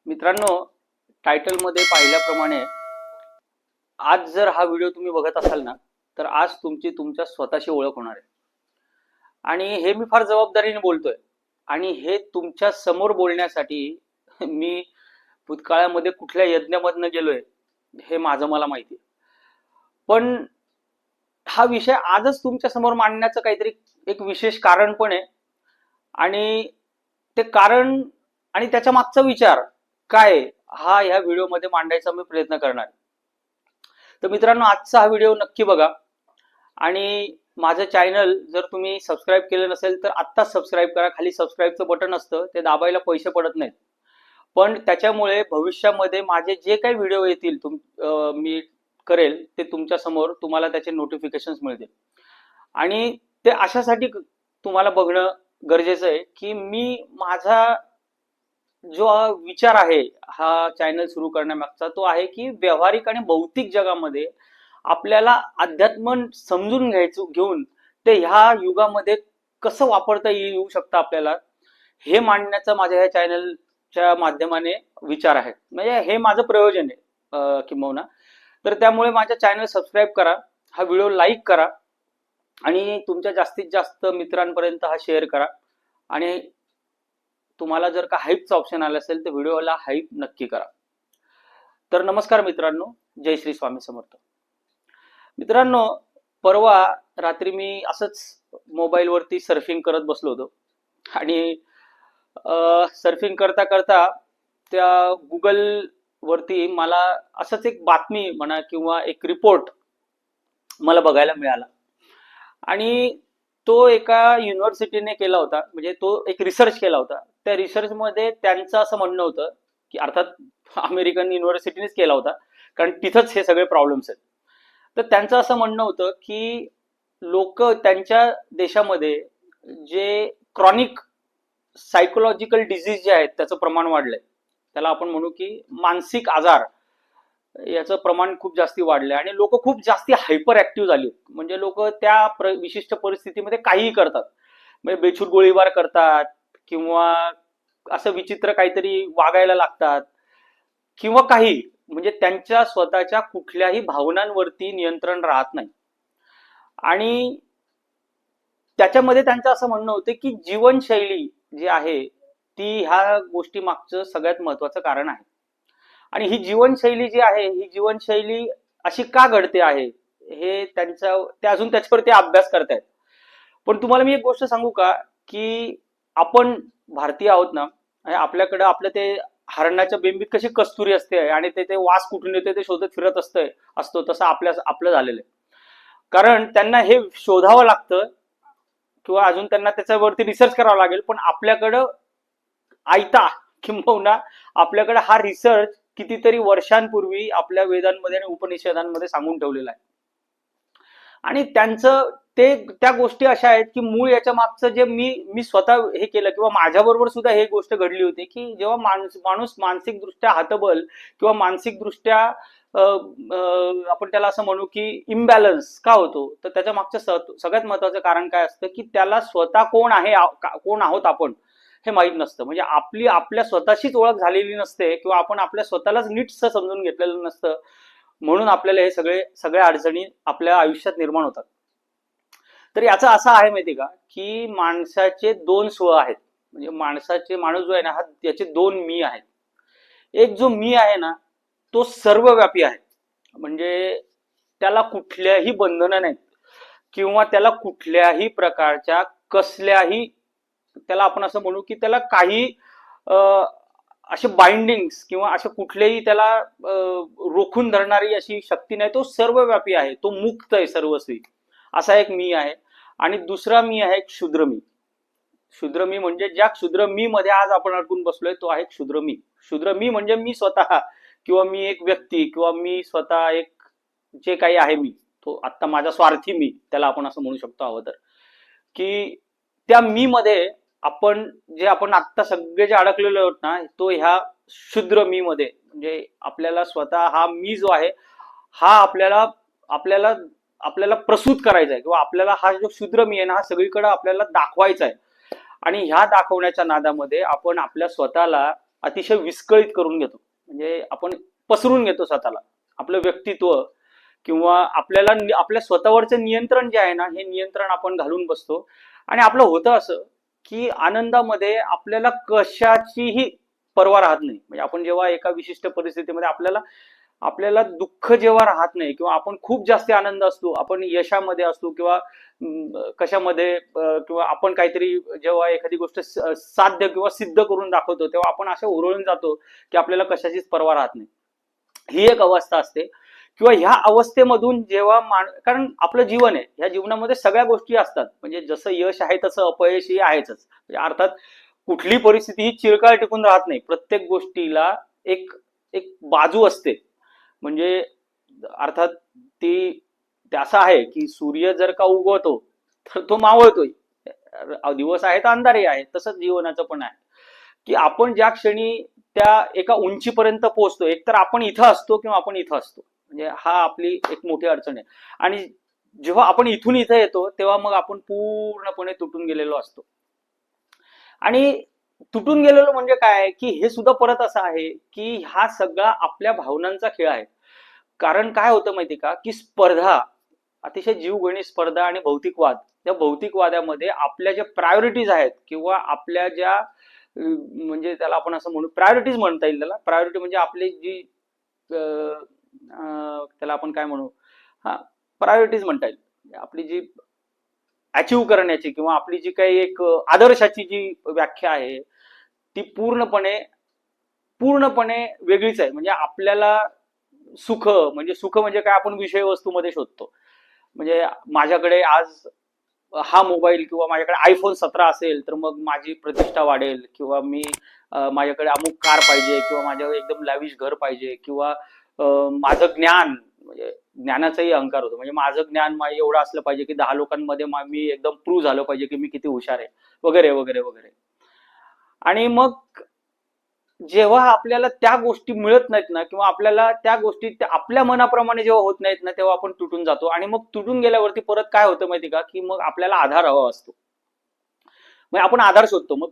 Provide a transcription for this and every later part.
मित्रांनो, टायटलमध्ये पाहिल्याप्रमाणे आज जर हा व्हिडिओ तुम्ही बघत असाल ना, तर आज तुमची तुमच्या स्वतःशी ओळख होणार आहे. आणि हे मी फार जबाबदारीने बोलतोय. आणि हे तुमच्या समोर बोलण्यासाठी मी भूतकाळामध्ये कुठल्या यज्ञामधनं गेलोय हे माझं मला माहिती आहे. पण हा विषय आजच तुमच्या समोर मांडण्याचं काहीतरी एक विशेष कारण पण आहे. आणि ते कारण आणि त्याच्या मागचा विचार काय हा ह्या व्हिडिओमध्ये मांडायचा मी प्रयत्न करणार. तर मित्रांनो, आजचा हा व्हिडिओ नक्की बघा. आणि माझं चॅनल जर तुम्ही सबस्क्राईब केलं नसेल तर आत्ताच सबस्क्राईब करा. खाली सबस्क्राईबचं बटन असतं, ते दाबायला पैसे पडत नाहीत, पण त्याच्यामुळे भविष्यामध्ये माझे जे काही व्हिडिओ येतील मी करेल ते तुमच्या समोर तुम्हाला त्याचे नोटिफिकेशन्स मिळतील. आणि ते अशासाठी तुम्हाला बघणं गरजेचं आहे की मी माझा जो विचार आहे हा चॅनल सुरू करण्यामागचा तो आहे की व्यावहारिक आणि भौतिक जगामध्ये आपल्याला अध्यात्म समजून घेऊन ते ह्या युगामध्ये कसं वापरता येऊ शकतं आपल्याला, हे मांडण्याचा माझ्या ह्या चॅनलच्या माध्यमाने विचार आहे. म्हणजे हे माझं प्रयोजन आहे किंबहुना. तर त्यामुळे माझ्या चॅनल सबस्क्राईब करा, हा व्हिडिओ लाईक करा आणि तुमच्या जास्तीत जास्त मित्रांपर्यंत हा शेअर करा. आणि तुम्हाला जर का हाईपचा ऑप्शन आला असेल तर व्हिडिओला हाईप नक्की करा. तर नमस्कार मित्रांनो, जय श्री स्वामी समर्थ. मित्रांनो, परवा रात्री मी असंच मोबाईलवरती सर्फिंग करत बसलो होतो. आणि सर्फिंग करता करता त्या गुगल वरती मला असंच एक बातमी म्हणा किंवा एक रिपोर्ट मला बघायला मिळाला. आणि तो एका युनिव्हर्सिटीने केला होता, म्हणजे तो एक रिसर्च केला होता. त्या रिसर्चमध्ये त्यांचं असं म्हणणं होतं की, अर्थात अमेरिकन युनिव्हर्सिटीनेच केला होता कारण तिथंच हे सगळे प्रॉब्लेम्स आहेत. तर त्यांचं असं म्हणणं होतं की लोक त्यांच्या देशामध्ये जे क्रॉनिक सायकोलॉजिकल डिझीज जे आहेत त्याचं प्रमाण वाढलंय. त्याला आपण म्हणू की मानसिक आजार, याचं प्रमाण खूप जास्ती वाढलंय. आणि लोक खूप जास्ती हायपर ऍक्टिव्ह झाली. म्हणजे लोक त्या विशिष्ट परिस्थितीमध्ये काहीही करतात. म्हणजे बेछूट गोळीबार करतात किंवा असं विचित्र काहीतरी वागायला लागतात किंवा काही, म्हणजे त्यांच्या स्वतःच्या कुठल्याही भावनांवरती नियंत्रण राहत नाही. आणि त्याच्यामध्ये त्यांचं असं म्हणणं होतं की जीवनशैली जी आहे ती ह्या गोष्टी मागचं सगळ्यात महत्वाचं कारण आहे. आणि ही जीवनशैली जी आहे, ही जीवनशैली अशी का घडते आहे हे ते अजून त्याच्यावरती अभ्यास करतायत. पण तुम्हाला मी एक गोष्ट सांगू का, की आपण भारतीय आहोत ना, आपल्याकडे आपलं ते हरणाच्या बेंबीत कशी कस्तुरी असते आणि ते वास कुठून येते ते शोधत फिरत असतो, तसं आपलं झालेलं आहे. कारण त्यांना हे शोधावं लागतं किंवा अजून त्यांना त्याच्यावरती रिसर्च करावा लागेल. पण आपल्याकडं आयता किंबहुना आपल्याकडे हा रिसर्च कितीतरी वर्षांपूर्वी आपल्या वेदांमध्ये आणि उपनिषदांमध्ये सांगून ठेवलेला आहे. आणि त्यांचं त्या गोष्टी अशा आहेत की मूळ याच्या मागचं जे मी स्वतः हे केलं किंवा माझ्याबरोबर सुद्धा हे गोष्ट घडली होती की जेव्हा माणूस मानसिकदृष्ट्या हतबल किंवा मानसिकदृष्ट्या आपण त्याला असं म्हणू की इम्बॅलन्स का होतो, तर त्याच्या मागचं सगळ्यात महत्वाचं कारण काय असतं की त्याला स्वतः कोण आहोत आपण हे माहीत नसतं. म्हणजे आपल्या स्वतःशीच ओळख झालेली नसते किंवा आपण आपल्या स्वतःलाच नीटसं समजून घेतलेलं नसतं. म्हणून आपल्याला हे सगळ्या अडचणी आपल्या आयुष्यात निर्माण होतात. तर याचं असं आहे माहिती का की माणसाचे दोन स्व आहेत. म्हणजे माणूस जो आहे ना, याचे दोन मी आहेत. एक जो मी आहे ना तो सर्वव्यापी आहे. म्हणजे त्याला कुठल्याही बंधनं नाहीत किंवा त्याला कुठल्याही प्रकारच्या कसल्याही, त्याला आपण असं म्हणू की त्याला काही असे बाइंडिंग्स किंवा असे कुठलेही त्याला रोखून धरणारी अशी शक्ती नाही. तो सर्वव्यापी आहे, तो मुक्त आहे सर्वस्वी. असा एक मी आहे. आणि दुसरा मी आहे क्षुद्र मी. क्षुद्र मी म्हणजे ज्या क्षुद्र मी मध्ये आज आपण अडकून बसलोय तो आहे क्षुद्र मी. क्षुद्र मी म्हणजे मी स्वतः किंवा मी एक व्यक्ती किंवा मी स्वतः एक जे काही आहे मी, तो आता माझा स्वार्थी मी, त्याला आपण असं म्हणू शकतो हवं तर. की त्या मी मध्ये आपण आता सगळे जे अडकलेलो आहोत ना, तो ह्या क्षुद्र मी मध्ये, म्हणजे आपल्याला स्वतः हा मी जो आहे हा आपल्याला प्रसूत करायचा आहे किंवा आपल्याला हा जो क्षुद्र मी आहे ना हा सगळीकडे आपल्याला दाखवायचा आहे. आणि ह्या दाखवण्याच्या नादामध्ये आपण आपल्या स्वतःला अतिशय विस्कळीत करून घेतो. म्हणजे आपण पसरून घेतो स्वतःला, आपलं व्यक्तित्व किंवा आपल्याला आपल्या स्वतःवरचं नियंत्रण जे आहे ना, हे नियंत्रण आपण घालून बसतो. आणि आपलं होतं असं की आनंदामध्ये आपल्याला कशाचीही पर्वा राहत नाही. म्हणजे आपण जेव्हा एका विशिष्ट परिस्थितीमध्ये आपल्याला आपल्याला दुःख जेव्हा राहत नाही किंवा आपण खूप जास्त आनंद असतो, आपण यशामध्ये असतो किंवा कशामध्ये किंवा आपण काहीतरी जेव्हा एखादी गोष्ट साध्य किंवा सिद्ध करून दाखवतो, तेव्हा आपण असे उरळून जातो की आपल्याला कशाचीच पर्वा राहत नाही. ही एक अवस्था असते. किंवा ह्या अवस्थेमधून जेव्हा कारण आपलं जीवन आहे, ह्या जीवनामध्ये सगळ्या गोष्टी असतात. म्हणजे जसं यश आहे तसं अपयशही आहेच. म्हणजे अर्थात कुठली परिस्थिती ही चिरकाळ टिकून राहत नाही. प्रत्येक गोष्टीला एक एक बाजू असते. म्हणजे अर्थात ती असं आहे की सूर्य जर का उगवतो तर तो मावळतोय, दिवस आहे तर अंधारही आहे. तसंच जीवनाचं पण आहे की आपण ज्या क्षणी त्या एका उंचीपर्यंत पोहोचतो, एकतर आपण इथं असतो किंवा आपण इथं असतो. म्हणजे हा आपली एक मोठी अडचण आहे. आणि जेव्हा आपण इथून इथं येतो तेव्हा मग आपण पूर्णपणे तुटून गेलेलो असतो. आणि तुटून गेलेलो म्हणजे काय की हे सुद्धा परत असं आहे की हा सगळा आपल्या भावनांचा खेळ आहे. कारण काय होतं माहिती का की स्पर्धा, अतिशय जीवघेणी स्पर्धा आणि भौतिकवाद, त्या भौतिकवादामध्ये आपल्या ज्या प्रायोरिटीज आहेत किंवा आपल्या ज्या म्हणजे त्याला आपण असं म्हणू, प्रायोरिटीज म्हणता येईल त्याला. प्रायोरिटी म्हणजे आपली जी त्याला आपण काय म्हणू, हा प्रायोरिटीज म्हणता येईल. आपली जी अचीव करण्याची किंवा आपली जी काही एक आदर्शाची जी व्याख्या आहे ती पूर्णपणे पूर्णपणे वेगळीच आहे. म्हणजे आपल्याला सुख म्हणजे काय, आपण विषय वस्तूमध्ये शोधतो. म्हणजे माझ्याकडे आज हा मोबाईल किंवा माझ्याकडे आयफोन 17 असेल तर मग माझी प्रतिष्ठा वाढेल, किंवा मी माझ्याकडे अमुक कार पाहिजे, किंवा माझ्याकडे एकदम लॅविश घर पाहिजे, किंवा माझं ज्ञान, म्हणजे ज्ञानाचाही अहंकार होतो. म्हणजे माझं ज्ञान एवढं असलं पाहिजे की 10 लोकांमध्ये मी एकदम प्रूव्ह झालं पाहिजे की मी किती हुशार आहे, वगैरे वगैरे वगैरे. आणि मग जेव्हा आपल्याला त्या गोष्टी मिळत नाहीत ना, किंवा आपल्याला त्या गोष्टी आपल्या मनाप्रमाणे जेव्हा होत नाहीत ना, तेव्हा आपण तुटून जातो. आणि मग तुटून गेल्यावरती परत काय होतं माहिती का की मग आपल्याला आधार हवा असतो. मग आपण आधार शोधतो. मग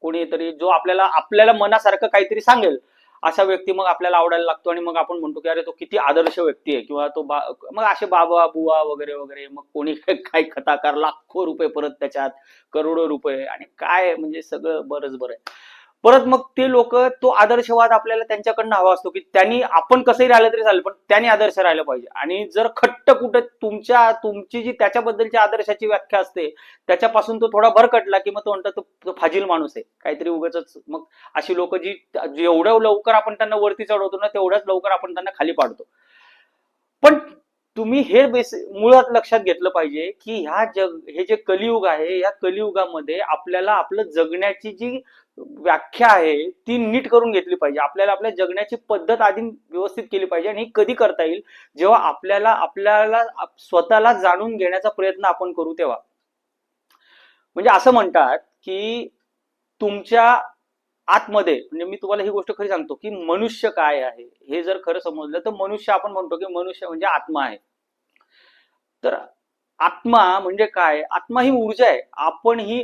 कोणीतरी जो आपल्याला आपल्याला मनासारखं काहीतरी सांगेल, अशा व्यक्ती मग आपल्याला आवडायला लागतो. आणि मग आपण म्हणतो की अरे तो किती आदर्श व्यक्ती आहे, किंवा तो मग असे बाबा बुवा वगैरे वगैरे. मग कोणी काय कथाकार, लाखो रुपये परत त्याच्यात, करोडो रुपये, आणि काय म्हणजे सगळं बरंच बरं आहे. परत मग ते लोक, तो आदर्शवाद आपल्याला त्यांच्याकडनं हवा असतो की त्यांनी, आपण कसंही राहिलं तरी चालेल पण त्यांनी आदर्श राहिलं पाहिजे. आणि जर खट्ट कुठं तुमची जी त्याच्याबद्दलची आदर्शाची व्याख्या असते त्याच्यापासून तो थोडा भरकटला की मग तो म्हणतो तो फाजील माणूस आहे, काहीतरी उगाच. मग अशी लोक जेवढ्या लवकर आपण त्यांना वरती चढवतो ना, तेवढ्याच लवकर आपण त्यांना खाली पाडतो. पण तुम्ही हे मुळात लक्षात घेतलं पाहिजे की हे जे कलियुग आहे, या कलियुगामध्ये आपल्याला आपलं जगण्याची जी व्याख्या आहे ती नीट करून घेतली पाहिजे. आपल्याला आपल्या जगण्याची पद्धत आधी व्यवस्थित केली पाहिजे. आणि ही कधी करता येईल, जेव्हा आपल्याला स्वतःला जाणून घेण्याचा प्रयत्न आपण करू तेव्हा. म्हणजे असं म्हणतात की तुमच्या आतमध्ये, म्हणजे मी तुम्हाला ही गोष्ट खरी सांगतो की मनुष्य काय आहे हे जर खरं समजलं तर मनुष्य, आपण म्हणतो की मनुष्य म्हणजे आत्मा आहे. तर आत्मा म्हणजे काय, आत्मा ही ऊर्जा आहे.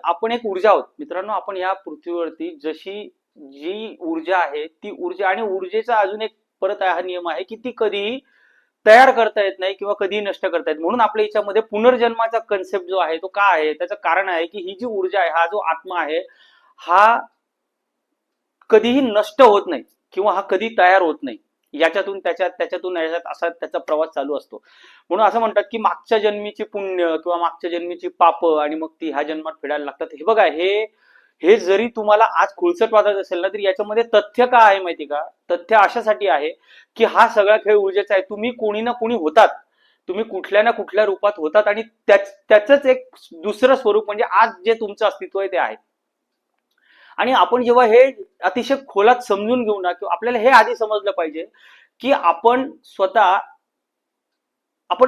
आपण एक ऊर्जा आहोत मित्रांनो. आपण या पृथ्वीवरती जशी जी ऊर्जा आहे ती ऊर्जा, आणि ऊर्जेचा अजून एक परत हा नियम आहे की ती कधीही तयार करता येत नाही किंवा कधीही नष्ट करता येत. म्हणून आपल्या याच्यामध्ये पुनर्जन्माचा कन्सेप्ट जो आहे तो का आहे, त्याचं कारण आहे की ही जी ऊर्जा आहे, हा जो आत्मा आहे, हा कधीही नष्ट होत नाही किंवा हा कधी तयार होत नाही. याच्यातून त्याच्यातून याच्यात असा त्याचा प्रवास चालू असतो. म्हणून असं म्हणतात की मागच्या जन्मीची पुण्य किंवा मागच्या जन्मीची पाप आणि मग ती ह्या जन्मात फेडायला लागतात. हे बघा, हे जरी तुम्हाला आज खुळसट वाटत असेल ना, तरी याच्यामध्ये तथ्य का आहे माहिती का? तथ्य अशासाठी आहे की हा सगळा खेळ ऊर्जेचा आहे. तुम्ही कोणी ना कोणी होतात, तुम्ही कुठल्या ना कुठल्या रूपात होतात, आणि त्याच एक दुसरं स्वरूप म्हणजे आज जे तुमचं अस्तित्व आहे ते आहे. आणि आपण जेव्हा हे अतिशय खोलात समजून घेऊ ना, किंवा आपल्याला हे आधी समजलं पाहिजे की आपण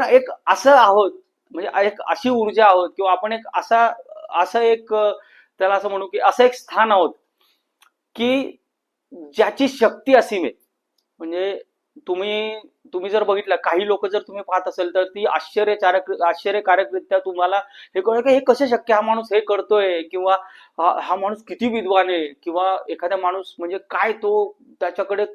एक असं आहोत, म्हणजे एक अशी ऊर्जा आहोत, किंवा आपण एक असं एक त्याला असं म्हणू की असं एक स्थान आहोत की ज्याची शक्ती असीम आहे. म्हणजे तुम्ही तुम्ही जर बघितलं, काही लोक जर तुम्ही पाहत असेल तर ती आश्चर्यकारकरित्या तुम्हाला हे कळलं की हे कसं शक्य, हा माणूस हे करतोय, किंवा हा माणूस किती विद्वान आहे, किंवा एखादा माणूस म्हणजे काय तो त्याच्याकडे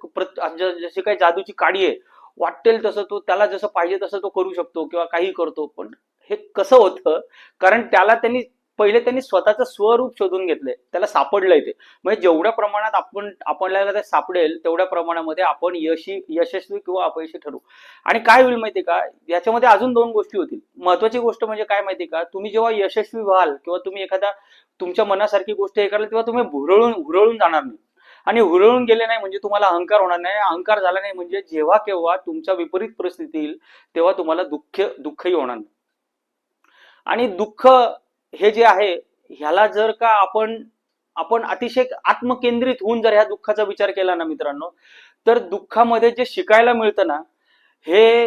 जशी काही जादूची काडी आहे, वाटेल तसं तो, त्याला जसं पाहिजे तसं तो करू शकतो किंवा काही करतो. पण हे कसं होतं? कारण त्यांनी स्वतःचं स्वरूप शोधून घेतलंय, त्याला सापडलंय ते. म्हणजे जेवढ्या प्रमाणात आपल्याला ते सापडेल तेवढ्या प्रमाणामध्ये आपण यशस्वी किंवा अपयशी ठरू. आणि काय होईल माहितीये का, याच्यामध्ये अजून दोन गोष्टी होतील. महत्वाची गोष्ट म्हणजे काय माहितीये का, तुम्ही जेव्हा यशस्वी व्हाल किंवा तुम्ही एखादा तुमच्या मनासारखी गोष्ट हे कराल, तेव्हा तुम्ही हुरळून जाणार नाही. आणि हुरळून गेले नाही म्हणजे तुम्हाला अहंकार होणार नाही. अहंकार झाला नाही म्हणजे जेव्हा केव्हा तुमच्या विपरीत परिस्थिती येईल तेव्हा तुम्हाला दुःखही होणार नाही. आणि दुःख हे जे आहे, ह्याला जर का आपण अतिशय आत्मकेंद्रित होऊन जर ह्या दुःखाचा विचार केला ना मित्रांनो, तर दुःखामध्ये जे शिकायला मिळतं ना, हे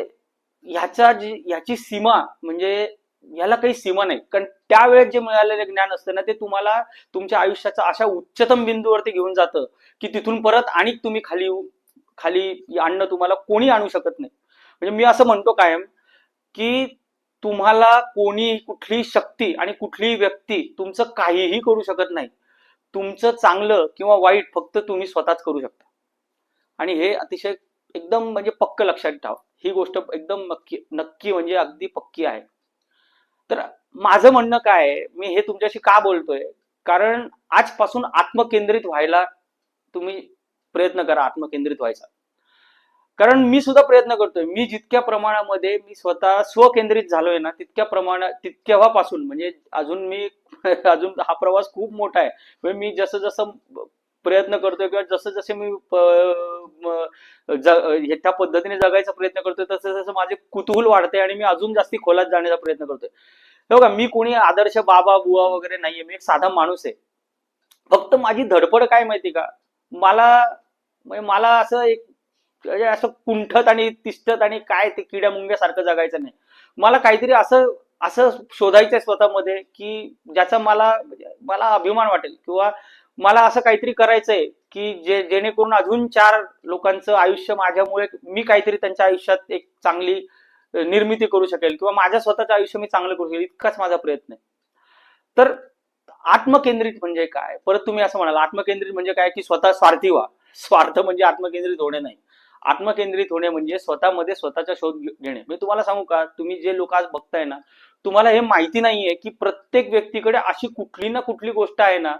ह्याची सीमा म्हणजे याला काही सीमा नाही. कारण त्यावेळेस जे मिळालेलं ज्ञान असतं ना, ते तुम्हाला तुमच्या आयुष्याचा अशा उच्चतम बिंदूवरती घेऊन जातं की तिथून परत आणि तुम्ही खाली आणणं तुम्हाला कोणी आणू शकत नाही. म्हणजे मी असं म्हणतो कायम की तुम्हाला कोणी, कुठली शक्ती आणि कुठलीही व्यक्ती तुमचं काहीही करू शकत नाही. तुमचं चांगलं किंवा वाईट फक्त तुम्ही स्वतःच करू शकता. आणि हे अतिशय एकदम म्हणजे पक्क लक्षात ठेवा. ही गोष्ट एकदम नक्की नक्की म्हणजे अगदी पक्की आहे. तर माझं म्हणणं काय आहे, मी हे तुमच्याशी का बोलतोय, कारण आजपासून आत्मकेंद्रित व्हायला तुम्ही प्रयत्न करा, आत्मकेंद्रित व्हायचा. कारण मी सुद्धा प्रयत्न करतोय. मी जितक्या प्रमाणामध्ये मी स्वतः स्वकेंद्रित झालोय ना, तितक्यापासून म्हणजे अजून हा प्रवास खूप मोठा आहे. म्हणजे मी जसं जसं प्रयत्न करतोय किंवा जसं जसे मी त्या पद्धतीने जगायचा प्रयत्न करतोय, तसं तसं माझे कुतूहल वाढते आणि मी अजून जास्ती खोलात जाण्याचा प्रयत्न करतोय. बघा, मी कोणी आदर्श बाबा बुवा वगैरे नाहीये. मी एक साधा माणूस आहे. फक्त माझी धडपड काय माहिती का, मला मला असं एक म्हणजे असं कुंठत आणि तिष्ठत आणि काय ते किड्या मुंग्यासारखं जगायचं नाही. मला काहीतरी असं असं शोधायचंय स्वतःमध्ये की ज्याचा मला अभिमान वाटेल, किंवा मला असं काहीतरी करायचंय की जेणेकरून अजून 4 लोकांचं आयुष्य माझ्यामुळे, मी काहीतरी त्यांच्या आयुष्यात एक चांगली निर्मिती करू शकेल, किंवा माझ्या स्वतःचं आयुष्य मी चांगलं करू शकेल, इतकाच माझा प्रयत्न आहे. तर आत्मकेंद्रित म्हणजे काय, परत तुम्ही असं म्हणाल आत्मकेंद्रित म्हणजे काय, की स्वतः स्वार्थी व्हा. स्वार्थ म्हणजे आत्मकेंद्रित होणे नाही. आत्मकेंद्रित होणे म्हणजे स्वतःमध्ये स्वतःचा शोध घेणे. मी तुम्हाला सांगू का, तुम्ही जे लोक आज बघताय ना, तुम्हाला हे माहिती नाहीये की प्रत्येक व्यक्तीकडे अशी कुठली ना कुठली गोष्ट आहे ना,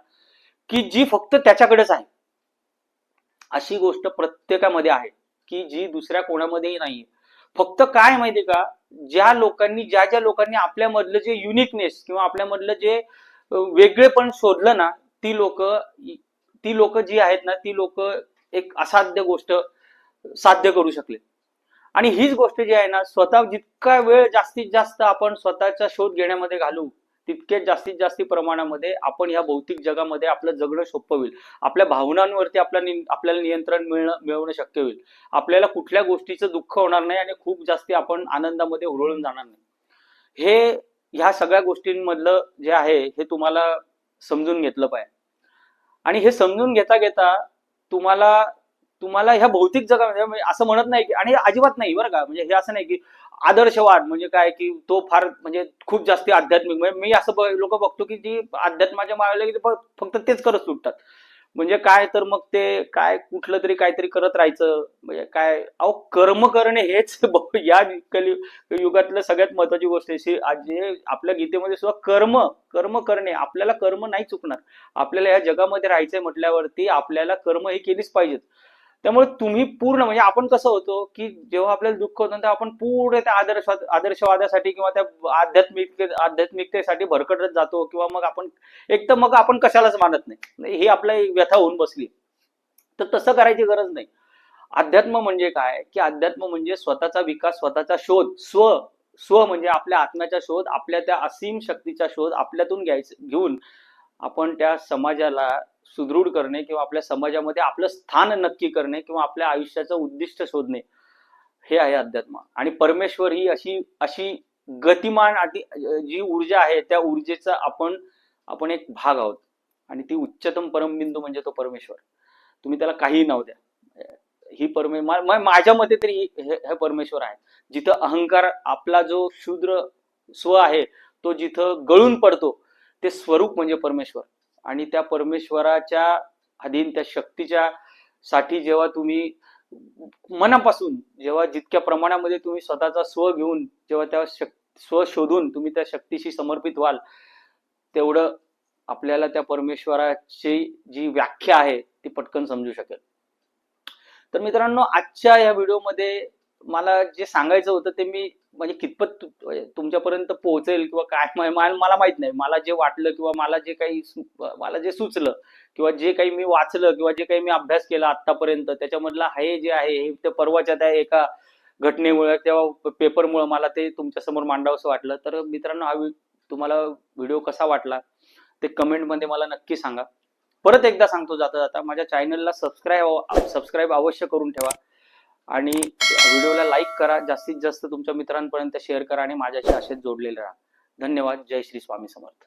की जी फक्त त्याच्याकडेच आहे. अशी गोष्ट प्रत्येकामध्ये आहे की जी दुसऱ्या कोणामध्येही नाहीये. फक्त काय माहितीये का, ज्या ज्या लोकांनी आपल्यामधलं जे युनिकनेस किंवा आपल्यामधलं जे वेगळेपण शोधलं ना, ती लोक जी आहेत ना, ती लोक एक असाध्य गोष्ट साध्य करू शकले. आणि हीच गोष्ट जी आहे ना, स्वतः जितका वेळ जास्तीत जास्त आपण स्वतःचा शोध घेण्यामध्ये घालू, तितके जास्तीत जास्त प्रमाणामध्ये आपण ह्या भौतिक जगामध्ये आपलं जगणं सोपं होईल. आपल्या भावनांवरती आपल्याला नियंत्रण मिळवणं शक्य होईल. आपल्याला कुठल्या गोष्टीचं दुःख होणार नाही आणि खूप जास्ती आपण आनंदामध्ये हुरळून जाणार नाही. हे ह्या सगळ्या गोष्टींमधलं जे आहे हे तुम्हाला समजून घेतलं पाहिजे. आणि हे समजून घेता घेता तुम्हाला तुम्हाला ह्या भौतिक जगामध्ये, म्हणजे असं म्हणत नाही की, आणि अजिबात नाही बरं का, म्हणजे हे असं नाही की आदर्शवाद म्हणजे काय की तो फार म्हणजे खूप जास्ती आध्यात्मिक, म्हणजे मी असं लोक बघतो की जी अध्यात्माच्या मागे की फक्त तेच करत सुटतात. म्हणजे काय, तर मग ते काय कुठलं तरी काहीतरी करत राहायचं, म्हणजे काय, अहो कर्म करणे हेच या युगातलं सगळ्यात महत्वाची गोष्ट आहे. जे आपल्या गीतेमध्ये सुद्धा कर्म करणे, आपल्याला कर्म नाही चुकणार. आपल्याला या जगामध्ये राहायचंय म्हटल्यावरती आपल्याला कर्म हे केलीच पाहिजेत. त्यामुळे तुम्ही पूर्ण म्हणजे आपण कसं होतो की जेव्हा आपल्याला दुःख होतं तेव्हा आपण पूर्ण त्या आदर्शवादासाठी किंवा त्या आध्यात्मिकतेसाठी भरकटत जातो, किंवा मग आपण कशालाच मानत नाही, ही आपल्या व्यथा होऊन बसली. तर तसं करायची गरज नाही. अध्यात्म म्हणजे काय, की अध्यात्म म्हणजे स्वतःचा विकास, स्वतःचा शोध, स्व म्हणजे आपल्या आत्म्याचा शोध, आपल्या त्या असीम शक्तीचा शोध आपल्यातून घेऊन आपण त्या समाजाला सुदृढ करणे, किंवा आपल्या समाजामध्ये आपलं स्थान नक्की करणे, किंवा आपल्या आयुष्याचं उद्दिष्ट शोधणे, हे आहे अध्यात्म. आणि परमेश्वर ही अशी अशी गतिमान जी ऊर्जा आहे, त्या ऊर्जेचा आपण एक भाग आहोत. आणि ती उच्चतम परमबिंदू म्हणजे तो परमेश्वर. तुम्ही त्याला काहीही नाव द्या. ही माझ्या मते तरी हे परमेश्वर आहे. जिथं अहंकार, आपला जो शूद्र स्व आहे तो जिथं गळून पडतो, ते स्वरूप म्हणजे परमेश्वर. आणि त्या परमेश्वराच्या अधीन, त्या शक्तीच्या साठी जेव्हा तुम्ही मनापासून, जेव्हा जितक्या प्रमाणामध्ये तुम्ही स्वतःचा स्व घेऊन, जेव्हा त्या स्व शोधून तुम्ही त्या शक्तीशी समर्पित व्हाल, तेवढं आपल्याला त्या परमेश्वराची जी व्याख्या आहे ती पटकन समजू शकेल. तर मित्रांनो, आजच्या या व्हिडिओमध्ये मला जे सांगायचं होतं ते मी म्हणजे कितपत तुमच्यापर्यंत पोहोचेल किंवा काय मला माहित नाही. मला जे वाटलं किंवा मला जे सुचलं किंवा जे काही मी वाचलं किंवा जे काही मी अभ्यास केला आतापर्यंत, त्याच्यामधला हे जे आहे हे ते परवाच्या त्या एका घटनेमुळे, तेव्हा पेपरमुळे मला ते तुमच्या समोर मांडावंसं वाटलं. तर मित्रांनो, तुम्हाला व्हिडिओ कसा वाटला ते कमेंटमध्ये मला नक्की सांगा. परत एकदा सांगतो जाता जाता, माझ्या चॅनलला सबस्क्राईब अवश्य करून ठेवा आणि व्हिडिओला लाईक करा, जास्तीत जास्त तुमच्या मित्रांपर्यंत शेअर करा आणि माझ्याशी असेच जोडलेले राहा. धन्यवाद. जय श्री स्वामी समर्थ.